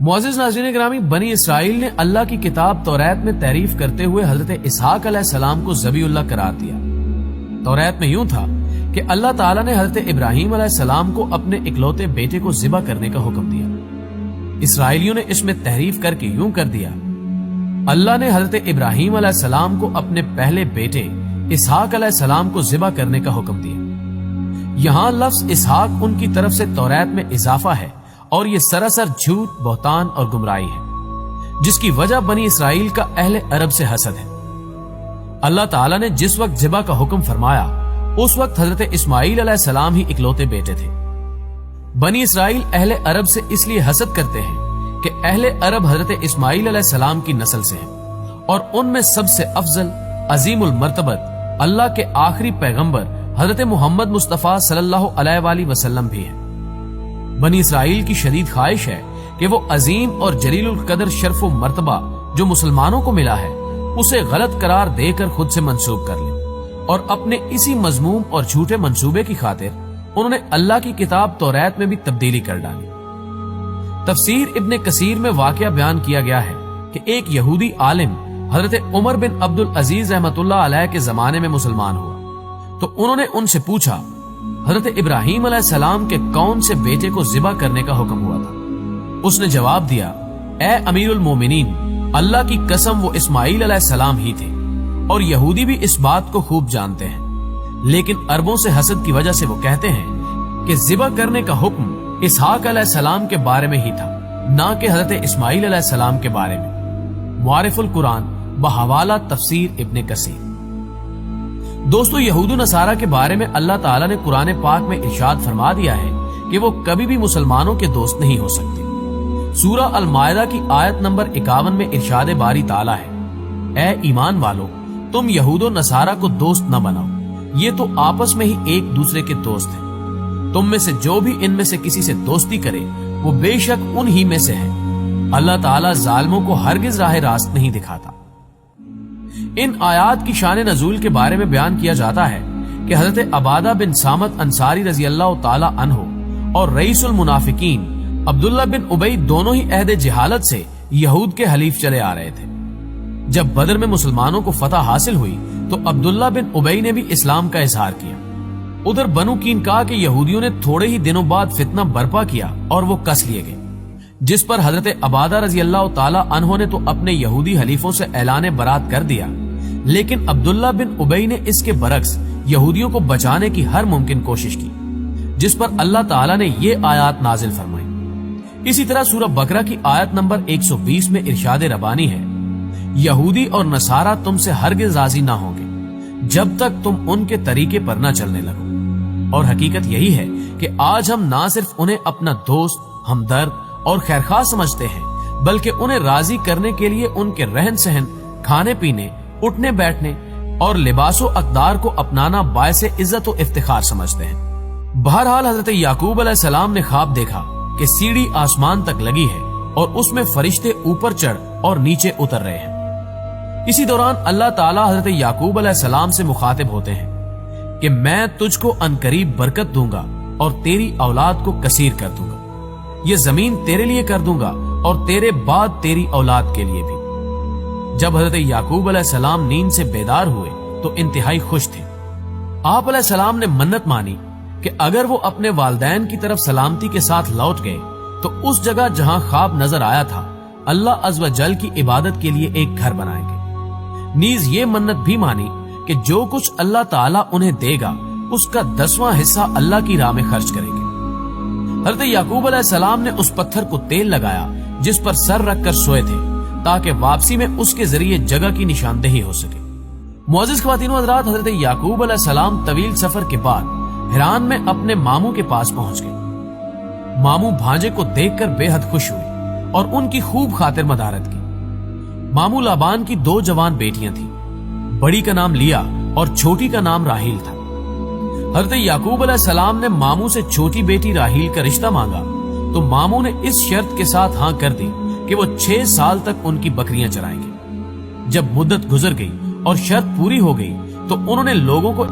मुअज़्ज़िज़ नाज़रीन ग्रामी, बनी इसराइल ने अल्लाह की किताब तौरात में तारीफ करते हुए हजरत इसहाक अलैहिस्सलाम को ज़बीउल्लाह करार दिया। तौरात में यूं था कि अल्लाह ताला ने हजरत इब्राहीम अलैहिस्सलाम को अपने इकलौते बेटे को ज़िबा करने का हुक्म दिया। इसराइलियों ने इसमें तहरीफ करके यूं कर दिया, अल्लाह ने हजरत इब्राहीम अलैहिस्सलाम को अपने पहले बेटे इसहाक अलैहिस्सलाम को ज़िबा करने का हुक्म दिया। यहाँ लफ्ज इसहाक उनकी तरफ से तौरात में इजाफा है और ये सरासर झूठ, बहतान और गुमराही है, जिसकी वजह बनी इसराइल का अहले अरब से हसद है। अल्लाह ताला ने जिस वक्त ज़िबा का हुक्म फरमाया उस वक्त हजरत इस्माईल अलैहिस्सलाम ही इकलौते बेटे थे। बनी इसराइल अहले अरब से इसलिए हसद करते हैं कि अहले अरब हजरत इस्माईल अलैहिस्सलाम की नस्ल से हैं और उनमें सबसे अफजल, अजीमुल मर्तबत अल्लाह के आखिरी पैगंबर हजरत मोहम्मद मुस्तफा सल्लल्लाहु अलैहि वसल्लम भी हैं। बनी इसराइल की शदीद ख्वाहिश है कि वो अजीम और जलीलुल कदर शर्फ व मर्तबा जो मुसलमानों को मिला है उसे गलत करार देकर खुद से मंसूब कर लें, और अपने इसी मजमूम और झूठे मंसूबे की खातिर उन्होंने अल्लाह की किताब तौरात में भी तब्दीली कर डाली। तफसीर इब्ने कसीर में वाकया बयान किया गया है कि एक यहूदी आलिम हजरत उमर बिन अब्दुल अजीज रहमतुल्लाह अलैह के जमाने में मुसलमान हुआ, तो उन्होंने उनसे पूछा, हजरत इब्राहीम अलैहिस्सलाम के कौन से बेटे को ज़िबा करने का हुक्म हुआ था? उसने जवाब दिया, ए अमीरुल मोमिनीन, अल्लाह की कसम वो इस्माईल अलैहिस्सलाम ही थे, और यहूदी भी इस बात को खूब जानते हैं। लेकिन अरबों से हसद की वजह से वो कहते हैं कि ज़िबा करने का हुक्म इसहाक अलैहिस्सलाम के बारे में ही था, ना कि हजरत इस्माईल अलैहिस्सलाम के बारे में। मुआरिफुल कुरान बहवाला तफसीर इब्ने कसीर। दोस्तों, यहूद नसारा के बारे में अल्लाह ताला ने कुरान पाक में इरशाद फरमा दिया है कि वो कभी भी मुसलमानों के दोस्त नहीं हो सकते। सूरा अल मायदा की आयत नंबर 51 में इरशाद बारी ताला है, ए ईमान वालो, तुम यहूद नसारा को दोस्त न बनाओ, ये तो आपस में ही एक दूसरे के दोस्त हैं। तुम में से जो भी इनमें से किसी से दोस्ती करे वो बेशक उन ही में से है। अल्लाह ताला जालिमों को हरगिज राह रास्त नहीं दिखाता। इन आयात की शान नजूल के बारे में बयान किया जाता है कि हजरत अबादा बिन सामत अंसारी रजी अल्लाह ताला अन्हो और रईसुल मुनाफिकीन अब्दुल्ला बिन उबई दोनों ही अहद जिहालत से यहूद के हलीफ चले आ रहे थे। जब बदर में मुसलमानों को फतह हासिल हुई तो अब्दुल्ला बिन उबई ने भी इस्लाम का इजहार किया। उधर बनु कीनका के यहूदियों ने थोड़े ही दिनों बाद फितना बर्पा किया और वो कस लिए गए, जिस पर हजरत अबादा रजी अल्लाह ताला अन्हो ने तो अपने यहूदी हलीफों से ऐलान बरात कर दिया, लेकिन अब्दुल्ला बिन उबई ने इसके बरक्स यहूदियों को बचाने की हर मुमकिन कोशिश की, जिस पर अल्लाह ताला ने ये आयत नाजिल फरमाई। इसी तरह सूरह बकरा की आयत नंबर 120 में इरशाद रबानी है, यहूदी और नसारा तुमसे हरगिज राजी ना होंगे जब तक तुम उनके तरीके पर न चलने लगो। और हकीकत यही है कि आज हम ना सिर्फ उन्हें अपना दोस्त, हमदर्द और खैरखा समझते हैं, बल्कि उन्हें राजी करने के लिए उनके रहन सहन, खाने पीने, उठने बैठने और लिबासो अकदार को अपनाना बायसे इज्जत और इफ्तिखार समझते हैं। बहरहाल हजरत याकूब अलैहिस्सलाम ने ख्वाब देखा कि सीढ़ी आसमान तक लगी है और उसमें फरिश्ते ऊपर चढ़ और नीचे उतर रहे हैं। इसी दौरान अल्लाह ताला हजरत याकूब अलैहिस्सलाम से मुखातिब होते हैं कि मैं तुझको अनकरीब बरकत दूंगा और तेरी औलाद को कसीर कर दूंगा। ये जमीन तेरे लिए कर दूंगा और तेरे बाद तेरी औलाद के लिए भी। जब हजरत याकूब अलैहिस्सलाम नींद से बेदार हुए तो इंतहाई खुश थे। आप अलैहिस्सलाम ने मन्नत मानी कि अगर वो अपने वालिदैन की तरफ सलामती के साथ लौट गए तो उस जगह जहां ख्वाब नजर आया था अल्लाह अज़्ज़ व जल की इबादत के लिए एक घर बनाएंगे। नीज ये मन्नत भी मानी कि जो कुछ अल्लाह ताला उन्हें देगा उसका 10वां हिस्सा अल्लाह की राह में खर्च करेंगे। हजरत याकूब अलैहिस्सलाम ने उस पत्थर को तेल लगाया जिस पर सर रखकर सोए थे, ताकि वापसी में उसके जरिए जगह की निशानदेही हो सके। मुअज़्ज़िज़ ख्वातीन व हज़रात, हजरत याकूब अलैहिस्सलाम तवील सफर के बाद हिरान में अपने मामू के पास पहुंच गए। मामू भांजे को देखकर बेहद खुश हुए और उनकी खूब खातिर मदारत की। मामू लाबान की 2 जवान बेटियां थीं, बड़ी का नाम लिया और छोटी का नाम राहील था। हजरत याकूब अलैहिस्सलाम ने मामू से छोटी बेटी राहील का रिश्ता मांगा तो मामू ने इस शर्त के साथ हाँ कर दी कि वो 6 साल तक उनकी बकरियां चराएंगे। जब मुद्दत गुजर गई और शर्त पूरी हो गई तो उन्होंने लोगों को